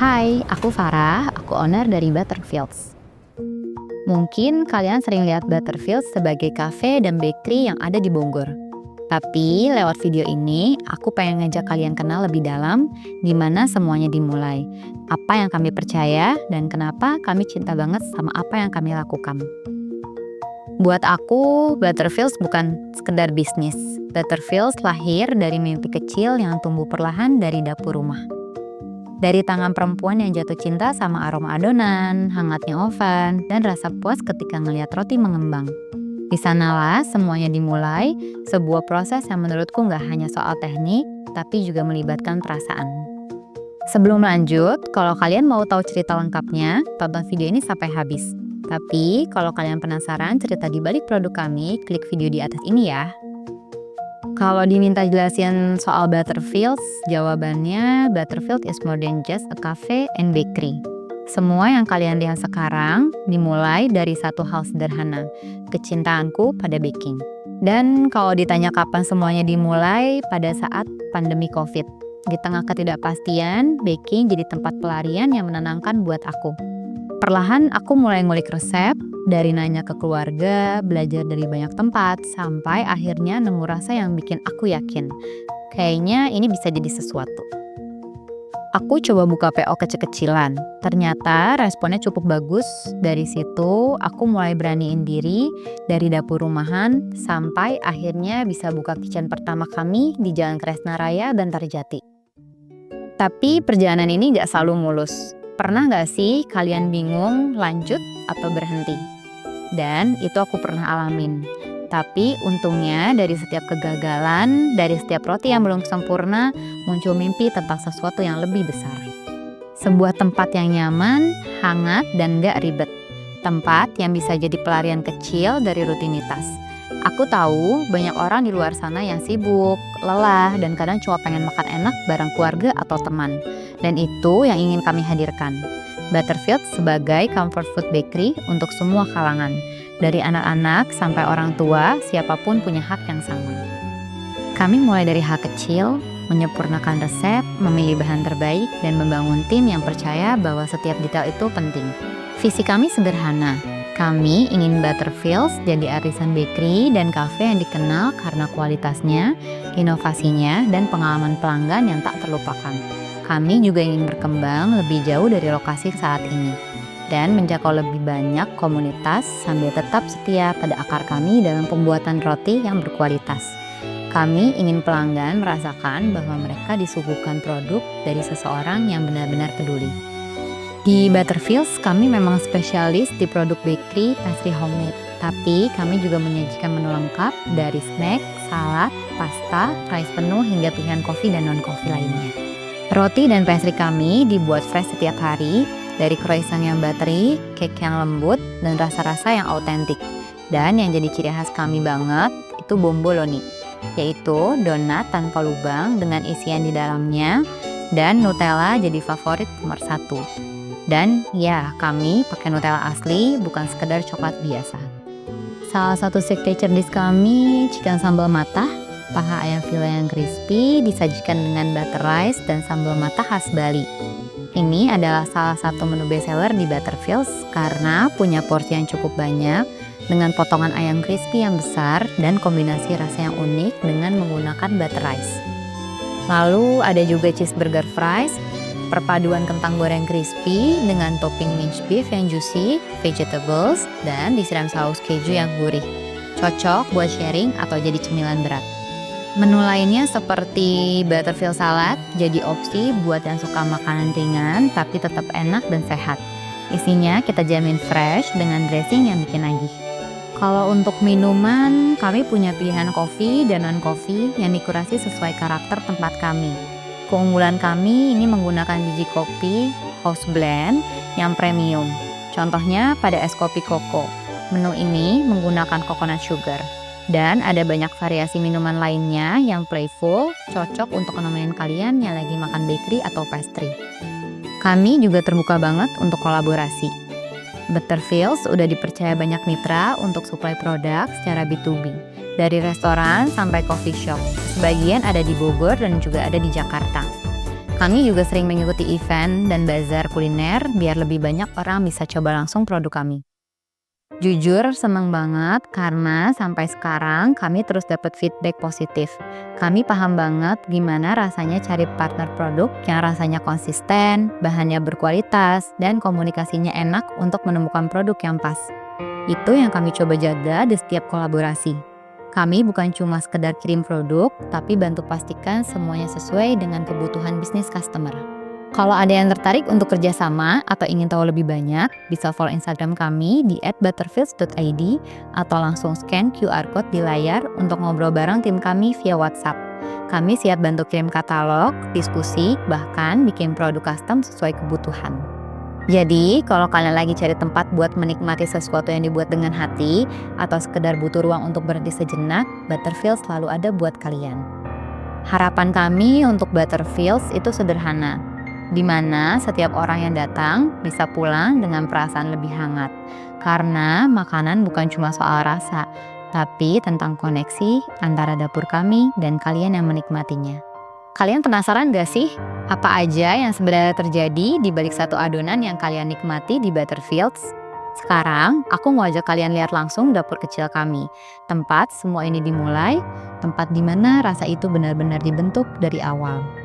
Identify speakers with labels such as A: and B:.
A: Hai, aku Farah, aku owner dari Butterfields. Mungkin kalian sering lihat Butterfields sebagai cafe dan bakery yang ada di Bogor. Tapi lewat video ini, aku pengen ngajak kalian kenal lebih dalam gimana semuanya dimulai, apa yang kami percaya, dan kenapa kami cinta banget sama apa yang kami lakukan. Buat aku, Butterfields bukan sekedar bisnis. Butterfields lahir dari mimpi kecil yang tumbuh perlahan dari dapur rumah. Dari tangan perempuan yang jatuh cinta sama aroma adonan, hangatnya oven, dan rasa puas ketika ngeliat roti mengembang. Di sanalah semuanya dimulai, sebuah proses yang menurutku nggak hanya soal teknik, tapi juga melibatkan perasaan. Sebelum lanjut, kalau kalian mau tahu cerita lengkapnya, tonton video ini sampai habis. Tapi kalau kalian penasaran cerita di balik produk kami, klik video di atas ini ya. Kalau diminta jelasin soal Butterfields, jawabannya Butterfield is more than just a cafe and bakery. Semua yang kalian lihat sekarang dimulai dari satu hal sederhana, kecintaanku pada baking. Dan kalau ditanya kapan semuanya dimulai, pada saat pandemi COVID. Di tengah ketidakpastian, baking jadi tempat pelarian yang menenangkan buat aku. Perlahan aku mulai ngulik resep, dari nanya ke keluarga, belajar dari banyak tempat, sampai akhirnya nemu rasa yang bikin aku yakin. Kayaknya ini bisa jadi sesuatu. Aku coba buka PO kecil-kecilan. Ternyata responnya cukup bagus. Dari situ aku mulai beraniin diri dari dapur rumahan sampai akhirnya bisa buka kitchen pertama kami di Jalan Kresna Raya dan Tarjati. Tapi perjalanan ini gak selalu mulus. Pernah gak sih kalian bingung lanjut atau berhenti? Dan itu aku pernah alamin. Tapi untungnya dari setiap kegagalan, dari setiap roti yang belum sempurna, muncul mimpi tentang sesuatu yang lebih besar. Sebuah tempat yang nyaman, hangat, dan gak ribet. Tempat yang bisa jadi pelarian kecil dari rutinitas. Aku tahu banyak orang di luar sana yang sibuk, lelah, dan kadang cuma pengen makan enak bareng keluarga atau teman. Dan itu yang ingin kami hadirkan. Butterfield sebagai comfort food bakery untuk semua kalangan. Dari anak-anak sampai orang tua, siapapun punya hak yang sama. Kami mulai dari hal kecil, menyempurnakan resep, memilih bahan terbaik, dan membangun tim yang percaya bahwa setiap detail itu penting. Visi kami sederhana. Kami ingin Butterfields jadi arisan bakery dan cafe yang dikenal karena kualitasnya, inovasinya, dan pengalaman pelanggan yang tak terlupakan. Kami juga ingin berkembang lebih jauh dari lokasi saat ini dan menjangkau lebih banyak komunitas sambil tetap setia pada akar kami dalam pembuatan roti yang berkualitas. Kami ingin pelanggan merasakan bahwa mereka disuguhkan produk dari seseorang yang benar-benar peduli. Di Butterfields, kami memang spesialis di produk bakery pastry homemade. Tapi kami juga menyajikan menu lengkap dari snack, salad, pasta, rice penuh hingga pilihan kopi dan non-kopi lainnya. Roti dan pastry kami dibuat fresh setiap hari, dari croissant yang buttery, cake yang lembut, dan rasa-rasa yang autentik. Dan yang jadi ciri khas kami banget, itu bomboloni, yaitu donat tanpa lubang dengan isian di dalamnya, dan Nutella jadi favorit nomor 1. Dan ya, kami pakai Nutella asli, bukan sekedar coklat biasa. Salah satu signature dish kami, chicken sambal matah, paha ayam file yang crispy, disajikan dengan butter rice dan sambal matah khas Bali. Ini adalah salah satu menu bestseller di Butterfields karena punya porsi yang cukup banyak, dengan potongan ayam crispy yang besar dan kombinasi rasa yang unik dengan menggunakan butter rice. Lalu ada juga cheeseburger fries, perpaduan kentang goreng crispy dengan topping minced beef yang juicy, vegetables, dan disiram saus keju yang gurih. Cocok buat sharing atau jadi cemilan berat. Menu lainnya seperti Butterfield salad jadi opsi buat yang suka makanan ringan tapi tetap enak dan sehat. Isinya kita jamin fresh dengan dressing yang bikin nagih. Kalau untuk minuman, kami punya pilihan kopi dan non-kopi yang dikurasi sesuai karakter tempat kami. Keunggulan kami ini menggunakan biji kopi house blend yang premium. Contohnya pada es kopi koko. Menu ini menggunakan coconut sugar. Dan ada banyak variasi minuman lainnya yang playful, cocok untuk nemenin kalian yang lagi makan bakery atau pastry. Kami juga terbuka banget untuk kolaborasi. Butterfields udah dipercaya banyak mitra untuk suplai produk secara B2B. Dari restoran sampai coffee shop. Sebagian ada di Bogor dan juga ada di Jakarta. Kami juga sering mengikuti event dan bazar kuliner biar lebih banyak orang bisa coba langsung produk kami. Jujur seneng banget karena sampai sekarang kami terus dapat feedback positif. Kami paham banget gimana rasanya cari partner produk yang rasanya konsisten, bahannya berkualitas, dan komunikasinya enak untuk menemukan produk yang pas. Itu yang kami coba jaga di setiap kolaborasi. Kami bukan cuma sekedar kirim produk, tapi bantu pastikan semuanya sesuai dengan kebutuhan bisnis customer. Kalau ada yang tertarik untuk kerjasama atau ingin tahu lebih banyak, bisa follow Instagram kami di @butterfields.id atau langsung scan QR code di layar untuk ngobrol bareng tim kami via WhatsApp. Kami siap bantu kirim katalog, diskusi, bahkan bikin produk custom sesuai kebutuhan. Jadi, kalau kalian lagi cari tempat buat menikmati sesuatu yang dibuat dengan hati atau sekedar butuh ruang untuk berhenti sejenak, Butterfields selalu ada buat kalian. Harapan kami untuk Butterfields itu sederhana, di mana setiap orang yang datang bisa pulang dengan perasaan lebih hangat. Karena makanan bukan cuma soal rasa, tapi tentang koneksi antara dapur kami dan kalian yang menikmatinya. Kalian penasaran gak sih apa aja yang sebenarnya terjadi di balik satu adonan yang kalian nikmati di Butterfields? Sekarang, aku mau ajak kalian lihat langsung dapur kecil kami. Tempat semua ini dimulai, tempat di mana rasa itu benar-benar dibentuk dari awal.